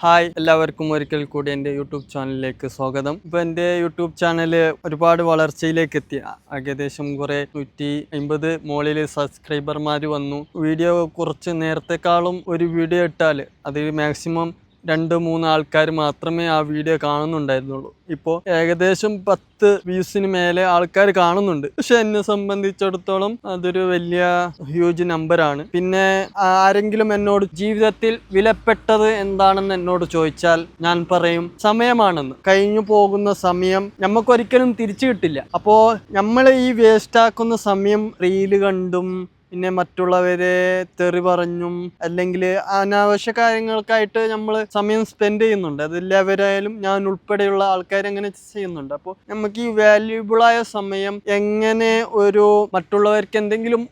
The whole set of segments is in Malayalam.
ഹായ് എല്ലാവർക്കും ഒരിക്കൽ കൂടി എൻ്റെ യൂട്യൂബ് ചാനലിലേക്ക് സ്വാഗതം. ഇപ്പോൾ എൻ്റെ യൂട്യൂബ് ചാനൽ ഒരുപാട് വളർച്ചയിലേക്ക് എത്തി. ഏകദേശം കുറേ 150 മുകളിൽ സബ്സ്ക്രൈബർമാർ വന്നു. വീഡിയോ കുറച്ച് നേരത്തെക്കാളും ഒരു വീഡിയോ ഇട്ടാൽ അത് മാക്സിമം 2-3 ആൾക്കാർ മാത്രമേ ആ വീഡിയോ കാണുന്നുണ്ടായിരുന്നുള്ളൂ. ഇപ്പോൾ ഏകദേശം 10 വ്യൂസിന് മേലെ ആൾക്കാർ കാണുന്നുണ്ട്. പക്ഷെ എന്നെ സംബന്ധിച്ചിടത്തോളം അതൊരു വലിയ ഹ്യൂജ് നമ്പറാണ്. പിന്നെ ആരെങ്കിലും എന്നോട് ജീവിതത്തിൽ വിലപ്പെട്ടത് എന്താണെന്ന് എന്നോട് ചോദിച്ചാൽ ഞാൻ പറയും സമയമാണെന്ന്. കഴിഞ്ഞു പോകുന്ന സമയം നമുക്കൊരിക്കലും തിരിച്ചു കിട്ടില്ല. അപ്പോൾ നമ്മൾ ഈ വേസ്റ്റാക്കുന്ന സമയം റീല് കണ്ടും പിന്നെ മറ്റുള്ളവരെ തെറി പറഞ്ഞും അല്ലെങ്കിൽ അനാവശ്യ കാര്യങ്ങൾക്കായിട്ട് നമ്മൾ സമയം സ്പെൻഡ് ചെയ്യുന്നുണ്ട്. അതെല്ലാവരായാലും ഞാൻ ഉൾപ്പെടെയുള്ള ആൾക്കാർ അങ്ങനെ ചെയ്യുന്നുണ്ട്. അപ്പോൾ നമുക്ക് ഈ വാല്യൂബിളായ സമയം എങ്ങനെ ഒരു മറ്റുള്ളവർക്ക് എന്തെങ്കിലും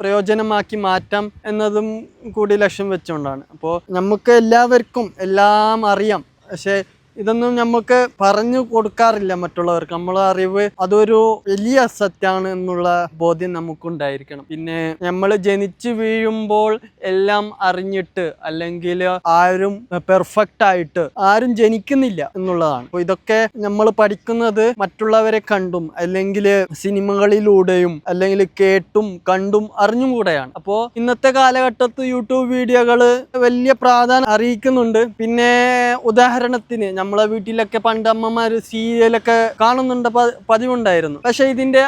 പ്രയോജനമാക്കി മാറ്റാം എന്നതും കൂടി ലക്ഷ്യം വെച്ചുകൊണ്ടാണ്. അപ്പോൾ നമുക്ക് എല്ലാവർക്കും എല്ലാം അറിയാം, പക്ഷേ ഇതൊന്നും നമുക്ക് പറഞ്ഞു കൊടുക്കാറില്ല മറ്റുള്ളവർക്ക്. നമ്മളെ അറിവ് അതൊരു വലിയ അസറ്റാണ് എന്നുള്ള ബോധ്യം നമുക്കുണ്ടായിരിക്കണം. പിന്നെ നമ്മൾ ജനിച്ചു വീഴുമ്പോൾ എല്ലാം അറിഞ്ഞിട്ട് അല്ലെങ്കിൽ ആരും പെർഫെക്റ്റ് ആയിട്ട് ആരും ജനിക്കുന്നില്ല എന്നുള്ളതാണ്. അപ്പോൾ ഇതൊക്കെ നമ്മൾ പഠിക്കുന്നത് മറ്റുള്ളവരെ കണ്ടും അല്ലെങ്കിൽ സിനിമകളിലൂടെയും അല്ലെങ്കിൽ കേട്ടും കണ്ടും അറിഞ്ഞും കൂടെയാണ്. അപ്പോൾ ഇന്നത്തെ കാലഘട്ടത്ത് യൂട്യൂബ് വീഡിയോകൾ വലിയ പ്രാധാന്യം അറിയിക്കുന്നുണ്ട്. പിന്നെ ഉദാഹരണത്തിന് നമ്മളെ വീട്ടിലൊക്കെ പണ്ട് അമ്മമാര് സീരിയലൊക്കെ കാണുന്നുണ്ട്, പതിവുണ്ടായിരുന്നു. പക്ഷെ ഇതിന്റെ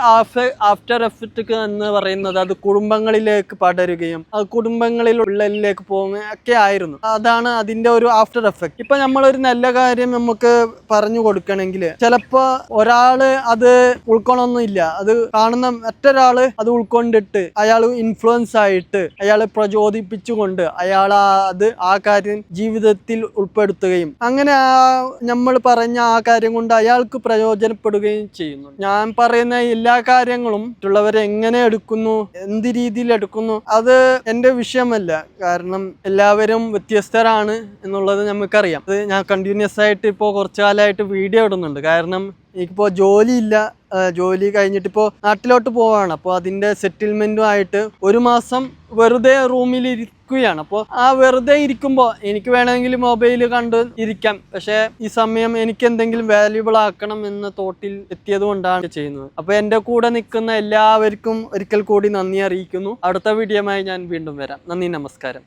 ആഫ്റ്റർ എഫക്റ്റ് എന്ന് പറയുന്നത് അത് കുടുംബങ്ങളിലേക്ക് പടരുകയും അത് കുടുംബങ്ങളിലുള്ളിലേക്ക് പോകുകയും ഒക്കെ ആയിരുന്നു. അതാണ് അതിന്റെ ഒരു ആഫ്റ്റർ എഫക്റ്റ്. ഇപ്പൊ നമ്മളൊരു നല്ല കാര്യം നമുക്ക് പറഞ്ഞു കൊടുക്കണമെങ്കിൽ ചിലപ്പോ ഒരാള് അത് ഉൾക്കൊള്ളൊന്നുമില്ല, അത് കാണുന്ന മറ്റൊരാള് അത് ഉൾക്കൊണ്ടിട്ട് അയാൾ ഇൻഫ്ലുവൻസ് ആയിട്ട് അയാളെ പ്രചോദിപ്പിച്ചുകൊണ്ട് അയാൾ ആ കാര്യം ജീവിതത്തിൽ ഉൾപ്പെടുത്തുകയും അങ്ങനെ നമ്മൾ പറഞ്ഞ ആ കാര്യം കൊണ്ട് അയാൾക്ക് പ്രയോജനപ്പെടുകയും ചെയ്യുന്നു. ഞാൻ പറയുന്ന എല്ലാ കാര്യങ്ങളും മറ്റുള്ളവരെ എങ്ങനെ എടുക്കുന്നു, എന്ത് രീതിയിൽ എടുക്കുന്നു, അത് എൻ്റെ വിഷയമല്ല. കാരണം എല്ലാവരും വ്യത്യസ്തരാണ് എന്നുള്ളത് നമുക്കറിയാം. അത് ഞാൻ കണ്ടിന്യൂസ് ആയിട്ട് ഇപ്പോൾ കുറച്ചു കാലമായിട്ട് വീഡിയോ ഇടുന്നുണ്ട്. കാരണം എനിക്കിപ്പോൾ ജോലിയില്ല, ജോലി കഴിഞ്ഞിട്ട് ഇപ്പോൾ നാട്ടിലോട്ട് പോവാണ്. അപ്പോൾ അതിൻ്റെ സെറ്റിൽമെൻറ്റുമായിട്ട് 1 മാസം വെറുതെ റൂമിൽ ഇരിക്കുകയാണ്. അപ്പോൾ ആ വെറുതെ ഇരിക്കുമ്പോൾ എനിക്ക് വേണമെങ്കിൽ മൊബൈൽ കണ്ട് ഇരിക്കാം, പക്ഷേ ഈ സമയം എനിക്ക് എന്തെങ്കിലും വാല്യൂബിൾ ആക്കണം എന്ന തോട്ടിൽ എത്തിയത് കൊണ്ടാണ് ചെയ്യുന്നത്. അപ്പോൾ എൻ്റെ കൂടെ നിൽക്കുന്ന എല്ലാവർക്കും ഒരിക്കൽ കൂടി നന്ദി അറിയിക്കുന്നു. അടുത്ത വീഡിയോയുമായി ഞാൻ വീണ്ടും വരാം. നന്ദി, നമസ്കാരം.